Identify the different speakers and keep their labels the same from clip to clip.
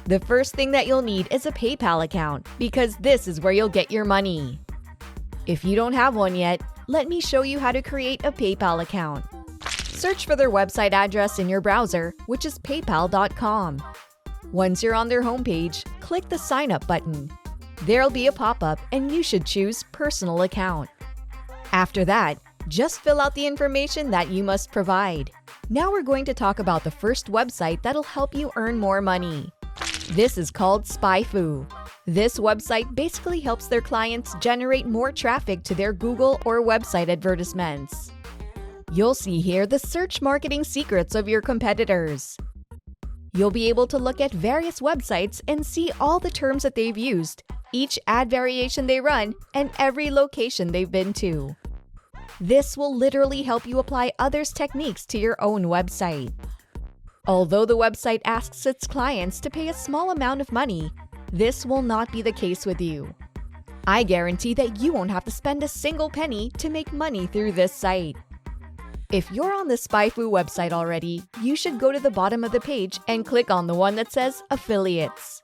Speaker 1: The first thing that you'll need is a PayPal account because this is where you'll get your money. If you don't have one yet, let me show you how to create a PayPal account. Search for their website address in your browser, which is paypal.com. Once you're on their homepage, click the Sign Up button. There'll be a pop-up and you should choose Personal Account. After that, just fill out the information that you must provide. Now we're going to talk about the first website that'll help you earn more money. This is called SpyFu. This website basically helps their clients generate more traffic to their Google or website advertisements. You'll see here the search marketing secrets of your competitors. You'll be able to look at various websites and see all the terms that they've used, each ad variation they run, and every location they've been to. This will literally help you apply others' techniques to your own website. Although the website asks its clients to pay a small amount of money, this will not be the case with you. I guarantee that you won't have to spend a single penny to make money through this site. If you're on the SpyFu website already, you should go to the bottom of the page and click on the one that says Affiliates.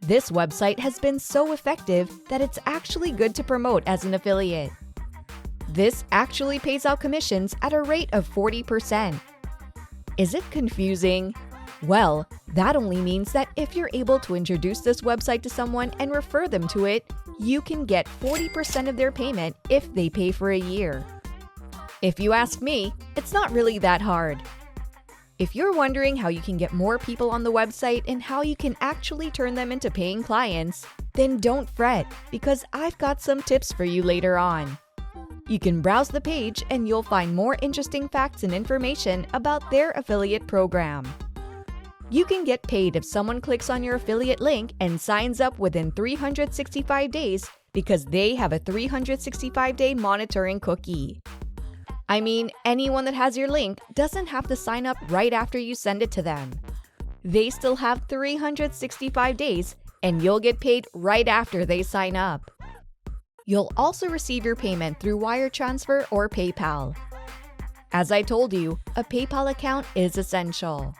Speaker 1: This website has been so effective that it's actually good to promote as an affiliate. This actually pays out commissions at a rate of 40%. Is it confusing? Well, that only means that if you're able to introduce this website to someone and refer them to it, you can get 40% of their payment if they pay for a year. If you ask me, it's not really that hard. If you're wondering how you can get more people on the website and how you can actually turn them into paying clients, then don't fret, because I've got some tips for you later on. You can browse the page and you'll find more interesting facts and information about their affiliate program. You can get paid if someone clicks on your affiliate link and signs up within 365 days because they have a 365-day monitoring cookie. I mean, anyone that has your link doesn't have to sign up right after you send it to them. They still have 365 days and you'll get paid right after they sign up. You'll also receive your payment through wire transfer or PayPal. As I told you, a PayPal account is essential.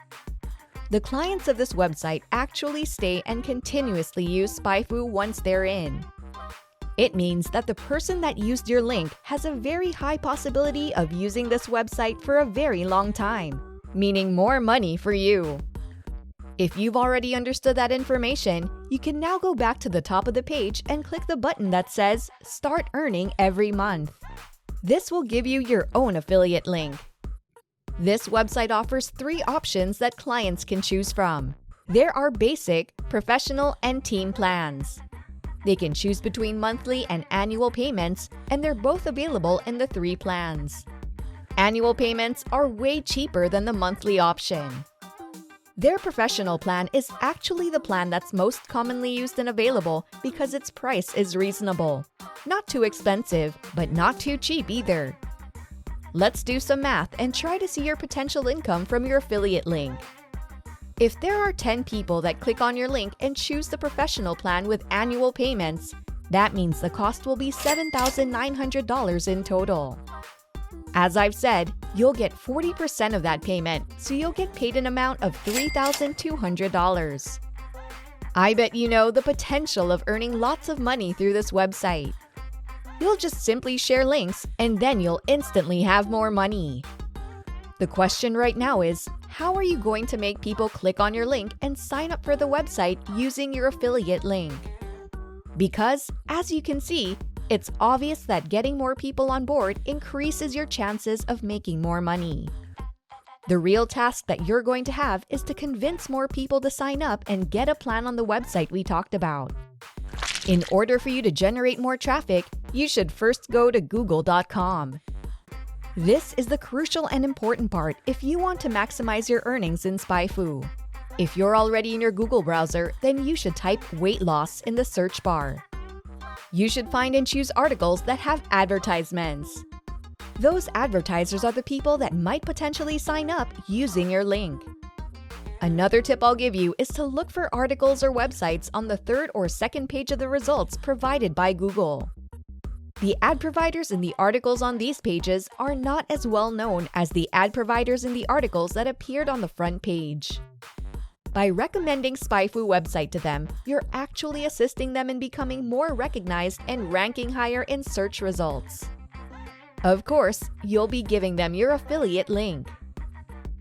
Speaker 1: The clients of this website actually stay and continuously use SpyFu once they're in. It means that the person that used your link has a very high possibility of using this website for a very long time, meaning more money for you. If you've already understood that information, you can now go back to the top of the page and click the button that says Start Earning Every Month. This will give you your own affiliate link. This website offers 3 options that clients can choose from. There are basic, professional, and team plans. They can choose between monthly and annual payments, and they're both available in the 3 plans. Annual payments are way cheaper than the monthly option. Their professional plan is actually the plan that's most commonly used and available because its price is reasonable. Not too expensive, but not too cheap either. Let's do some math and try to see your potential income from your affiliate link. If there are 10 people that click on your link and choose the professional plan with annual payments, that means the cost will be $7,900 in total. As I've said, you'll get 40% of that payment, so you'll get paid an amount of $3,200. I bet you know the potential of earning lots of money through this website. You'll just simply share links, and then you'll instantly have more money. The question right now is, how are you going to make people click on your link and sign up for the website using your affiliate link? Because, as you can see, it's obvious that getting more people on board increases your chances of making more money. The real task that you're going to have is to convince more people to sign up and get a plan on the website we talked about. In order for you to generate more traffic, you should first go to google.com. This is the crucial and important part if you want to maximize your earnings in SpyFu. If you're already in your Google browser, then you should type weight loss in the search bar. You should find and choose articles that have advertisements. Those advertisers are the people that might potentially sign up using your link. Another tip I'll give you is to look for articles or websites on the 3rd or 2nd page of the results provided by Google. The ad providers in the articles on these pages are not as well known as the ad providers in the articles that appeared on the front page. By recommending SpyFu website to them, you're actually assisting them in becoming more recognized and ranking higher in search results. Of course, you'll be giving them your affiliate link.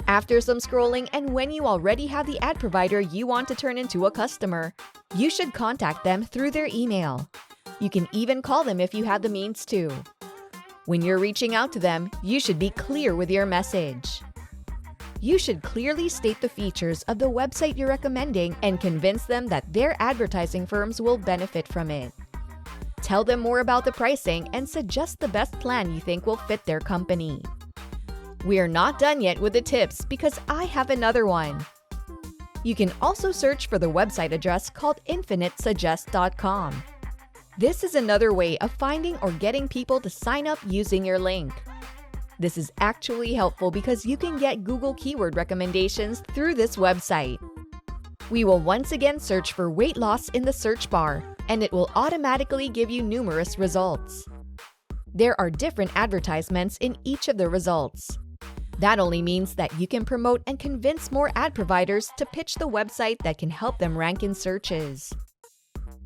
Speaker 1: After some scrolling and when you already have the ad provider you want to turn into a customer, you should contact them through their email. You can even call them if you have the means to. When you're reaching out to them, you should be clear with your message. You should clearly state the features of the website you're recommending and convince them that their advertising firms will benefit from it. Tell them more about the pricing and suggest the best plan you think will fit their company. We're not done yet with the tips because I have another one. You can also search for the website address called infinitesuggest.com. This is another way of finding or getting people to sign up using your link. This is actually helpful because you can get Google keyword recommendations through this website. We will once again search for weight loss in the search bar, and it will automatically give you numerous results. There are different advertisements in each of the results. That only means that you can promote and convince more ad providers to pitch the website that can help them rank in searches.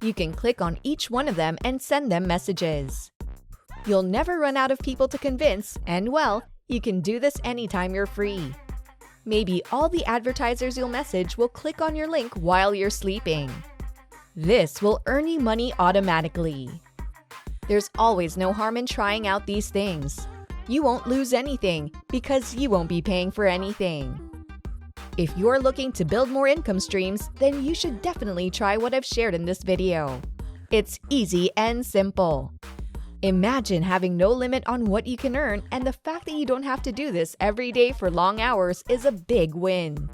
Speaker 1: You can click on each one of them and send them messages. You'll never run out of people to convince, and well, you can do this anytime you're free. Maybe all the advertisers you'll message will click on your link while you're sleeping. This will earn you money automatically. There's always no harm in trying out these things. You won't lose anything because you won't be paying for anything. If you're looking to build more income streams, then you should definitely try what I've shared in this video. It's easy and simple. Imagine having no limit on what you can earn, and the fact that you don't have to do this every day for long hours is a big win.